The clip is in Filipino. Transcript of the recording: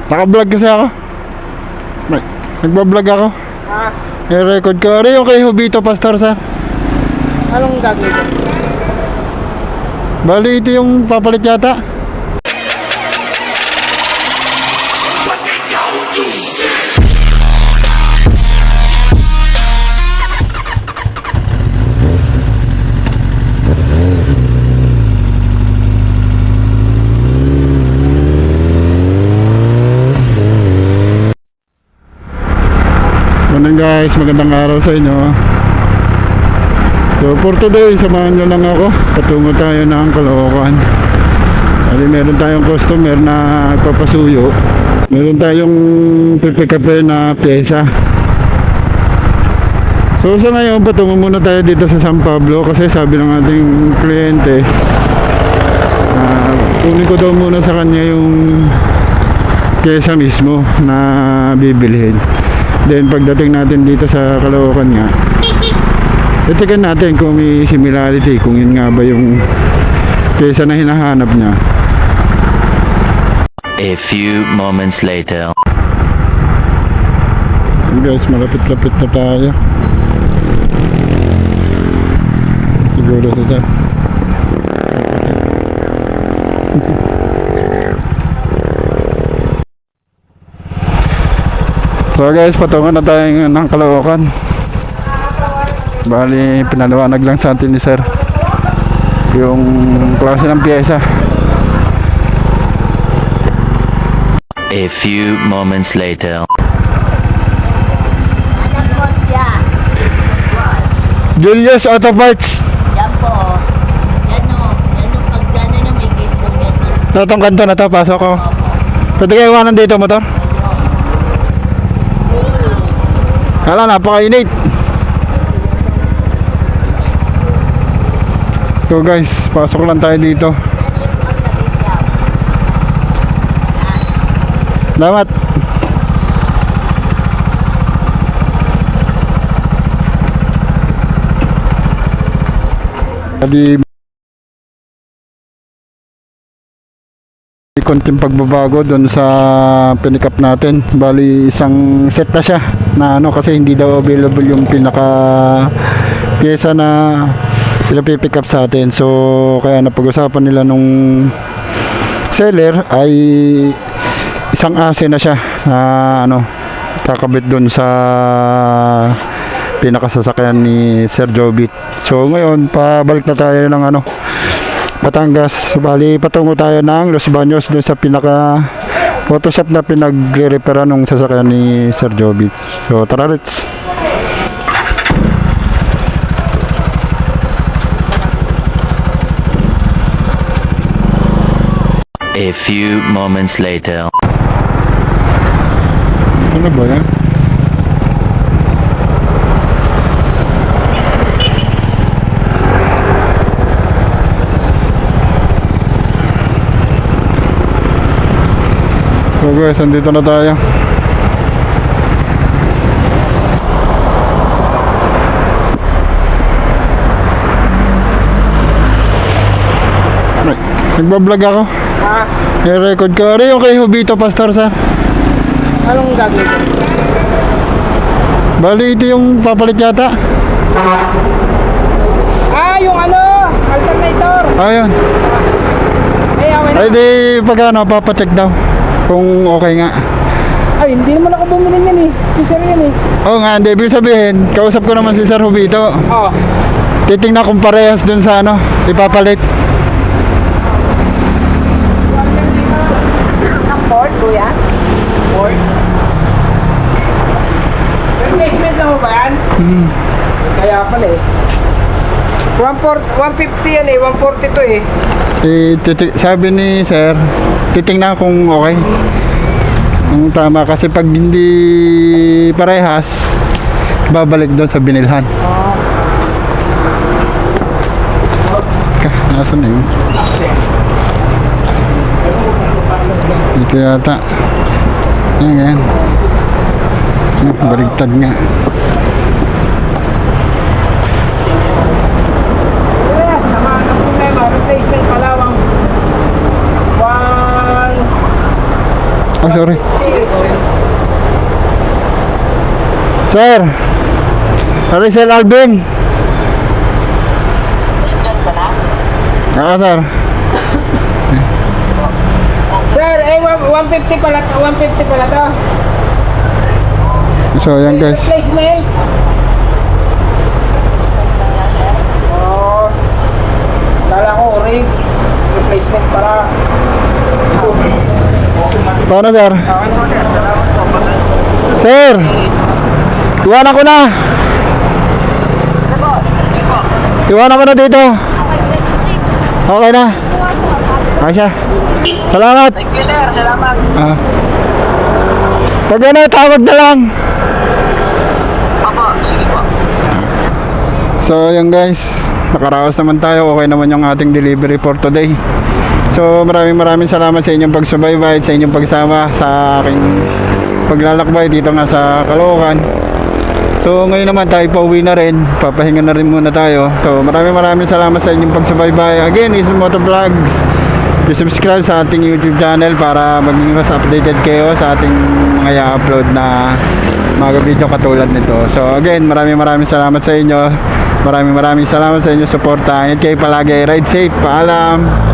Naka-vlog kasi ako. Nagbablog ako. Ah, I-record ko. Ano yung kay Hubito Pastor, sir? anong gagawin ko? Bali, ito yung papalit yata. Morning guys, magandang araw sa inyo. So for today, samahan nyo lang ako. Patungo tayo ng Caloocan.Ali, meron tayong customer na papasuyo. Meron tayong pipikapin na pyesa. So sa ngayon, patungo muna tayo dito sa San Pablo. Kasi sabi ng ating kliyente, kunin ko daw muna sa kanya yung pyesa mismo na bibilhin. Then pagdating natin dito sa Caloocan nga, i-checkan natin kung may similarity, kung yun nga ba yung pyesa na hinahanap niya. A few moments later. Guys, malapit-lapit na tayo. Siguro sa So guys, patungo na tayo ng Caloocan. Bali, pinaliwanag lang sa atin ni sir yung klase ng pyesa. A few moments later. Julius Auto Parts. Yan po. Yan o. Yan o. Pag gano'n na may gate po yan. Itong kanto na to, pasok ko. Pwede kayo iwanan dito motor? Hala, napaka-init. So guys, pasok lang tayo dito. Salamat. May konting pagbabago doon sa pinikap natin. Bali, isang set na siya na ano, kasi hindi daw available yung pinaka pyesa na pinapipick up sa atin. So kaya napag-usapan nila nung seller ay isang ase na siya na ano, kakabit doon sa pinakasasakyan ni Sir Jobit. So ngayon, pabalik na tayo ng ano, Batangas. Bali, patungo tayo ng Los Baños doon sa pinaka Photoshop na pinagre-repara nung sasakyan ni Sir Jobit. So tara, let's. A few moments later. Ano ba yan? So guys, andito na tayo. Nagbablog ako. Ah, I-record ko. Ano yung kay Hubito Pastor, sir? anong gagawin ko? Bali, ito yung papalit yata. Ah, yung ano, alternator. Ayun. Ay, away na. Ay di, pag ano, papacheck daw kung okay nga. Ay, hindi naman ako bumili niyan eh. Si Sir yan eh. Oo nga, hindi, ibig sabihin, kausap ko naman si Sir Hubito. Oh. Titingnan kung parehas dun sa ano, ipapalit. Ang Ford, kuya? Ford? Replacement lang mo ba yan? Kaya pala eh. 150 yan eh, 142 eh. Sabi ni Sir, titingnan kung okay. Kung tama, kasi pag hindi parehas, babalik doon sa binilhan. Nasaan na yun? Ito yata. Ayan. Baligtad nga. Yes, naman ang problema, replacement pa lamang. Oh, sorry. Sir. Sorry, Sir Alvin. Sir. Sir, 150 pala, 150 pala to. So, yan guys. Replacement. Oo. Kala ko, rig. Replacement para. Paano, sir? Okay naman, sir. Salamat po. Sir! Iwanan ko na! Iwanan ko na dito. Okay na. Okay siya. Salamat. Thank you, sir. Salamat. Pag ano, tawag na lang. Apo, sige po. So, yan guys. Nakaraos naman tayo. Okay naman yung ating delivery for today. So, maraming salamat sa inyong pagsubaybay at sa inyong pagsama sa aking paglalakbay dito nga sa Caloocan. So, ngayon naman tayo pauwi na rin. Papahinga na rin muna tayo. So, maraming salamat sa inyong pagsubaybay. Again, Isang Moto Vlogs. I-subscribe sa ating YouTube channel para maging mas updated kayo sa ating mga i-upload na mga video katulad nito. So, again, maraming salamat sa inyo. Maraming salamat sa inyong suporta. Ingat kayo palagi. Ride safe. Paalam.